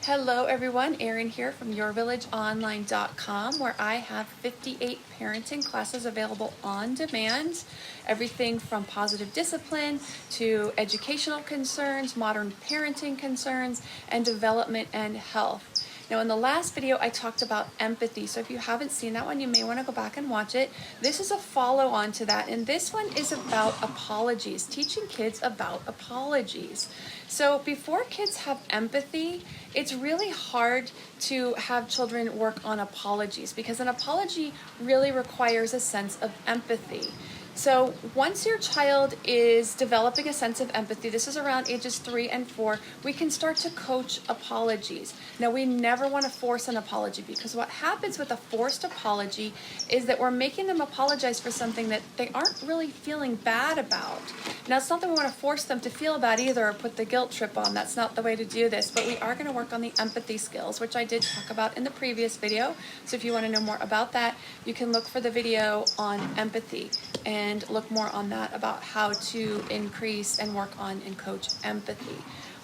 Hello everyone, Erin here from yourvillageonline.com, where I have 58 parenting classes available on demand. Everything from positive discipline to educational concerns, modern parenting concerns, and development and health. Now in the last video I talked about empathy, so if you haven't seen that one you may want to go back and watch it. This is a follow-on to that, and this one is about apologies, teaching kids about apologies. So before kids have empathy, it's really hard to have children work on apologies because an apology really requires a sense of empathy. So once your child is developing a sense of empathy, this is around ages 3 and 4, we can start to coach apologies. Now we never want to force an apology, because what happens with a forced apology is that we're making them apologize for something that they aren't really feeling bad about. Now it's not that we want to force them to feel bad either or put the guilt trip on. That's not the way to do this, but we are going to work on the empathy skills, which I did talk about in the previous video. So if you want to know more about that, you can look for the video on empathy and look more on that, about how to increase and work on and coach empathy.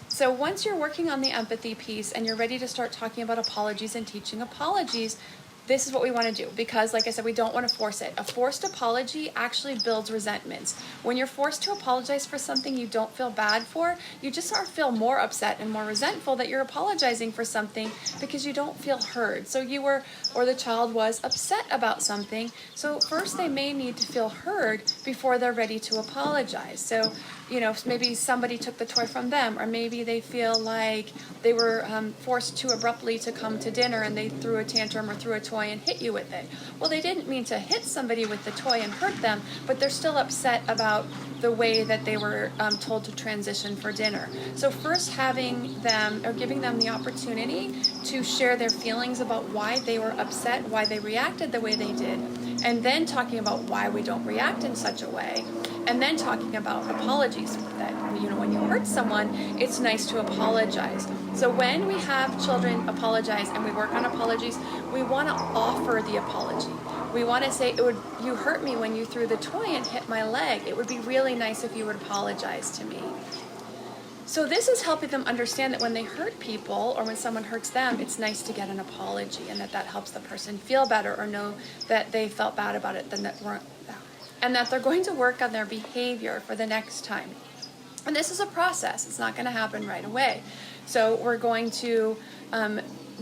So once you're working on the empathy piece and you're ready to start talking about apologies and teaching apologies, this is what we want to do, because like I said, we don't want to force it. A forced apology actually builds resentments. When you're forced to apologize for something you don't feel bad for, you just feel more upset and more resentful that you're apologizing for something because you don't feel heard. So you were, or the child was, upset about something. So first they may need to feel heard before they're ready to apologize. So, you know, maybe somebody took the toy from them, or maybe they feel like they were forced too abruptly to come to dinner and they threw a tantrum or threw a toy and hit you with it. Well, they didn't mean to hit somebody with the toy and hurt them, but they're still upset about the way that they were told to transition for dinner. So first having them, or giving them the opportunity to share their feelings about why they were upset, why they reacted the way they did, and then talking about why we don't react in such a way, and then talking about apologies. That, you know, when you hurt someone, it's nice to apologize. So when we have children apologize and we work on apologies, we want to offer the apology. We want to say, you hurt me when you threw the toy and hit my leg. It would be really nice if you would apologize to me. So this is helping them understand that when they hurt people, or when someone hurts them, it's nice to get an apology, and that helps the person feel better or know that they felt bad about it, and that they're going to work on their behavior for the next time. And this is a process. It's not going to happen right away. So we're going to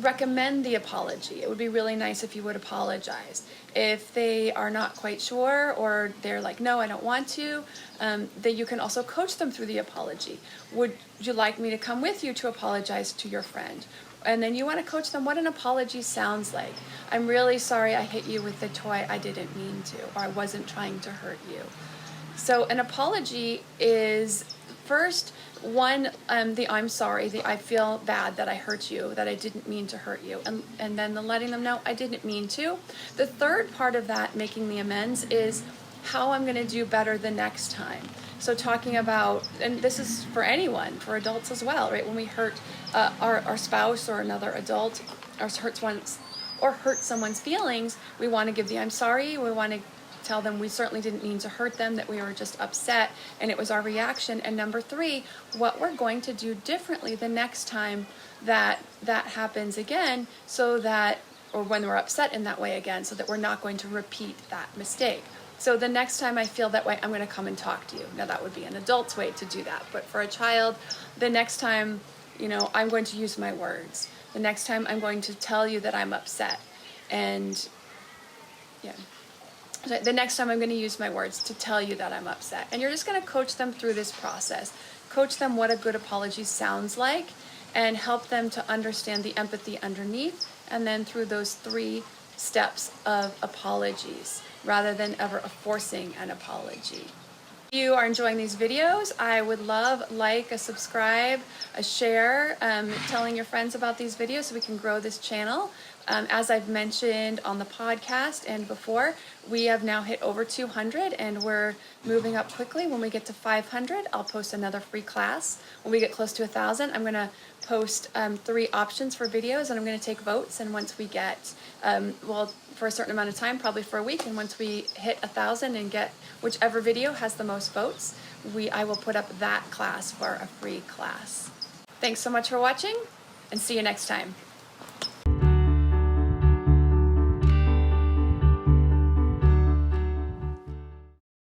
recommend the apology. It would be really nice if you would apologize. If they are not quite sure, or they're like, no, I don't want to, that you can also coach them through the apology. Would you like me to come with you to apologize to your friend? And then you want to coach them what an apology sounds like. I'm really sorry I hit you with the toy. I didn't mean to, or I wasn't trying to hurt you. So an apology is first one, the I'm sorry, the I feel bad that I hurt you, that I didn't mean to hurt you, and then the letting them know I didn't mean to. The third part of that, making the amends, is how I'm going to do better the next time. So talking about, and this is for anyone, for adults as well, right? When we hurt our spouse or another adult, or hurt someone's feelings, we want to give the I'm sorry. We want to tell them we certainly didn't mean to hurt them, that we were just upset and it was our reaction. And number 3, what we're going to do differently the next time that happens again, so that, or when we're upset in that way again, so that we're not going to repeat that mistake. So the next time I feel that way, I'm going to come and talk to you. Now that would be an adult's way to do that, but for a child, the next time, you know, I'm going to use my words. The next time I'm going to tell you that I'm upset. And yeah. So the next time I'm going to use my words to tell you that I'm upset. And you're just going to coach them through this process. Coach them what a good apology sounds like, and help them to understand the empathy underneath, and then through those 3 steps of apologies, rather than ever forcing an apology. If you are enjoying these videos, I would love a subscribe, a share, telling your friends about these videos so we can grow this channel. As I've mentioned on the podcast and before, we have now hit over 200 and we're moving up quickly. When we get to 500, I'll post another free class. When we get close to 1,000, I'm going to post 3 options for videos, and I'm going to take votes. And once we get, for a certain amount of time, probably for a week, and once we hit 1,000 and get whichever video has the most votes, I will put up that class for a free class. Thanks so much for watching. and see you next time.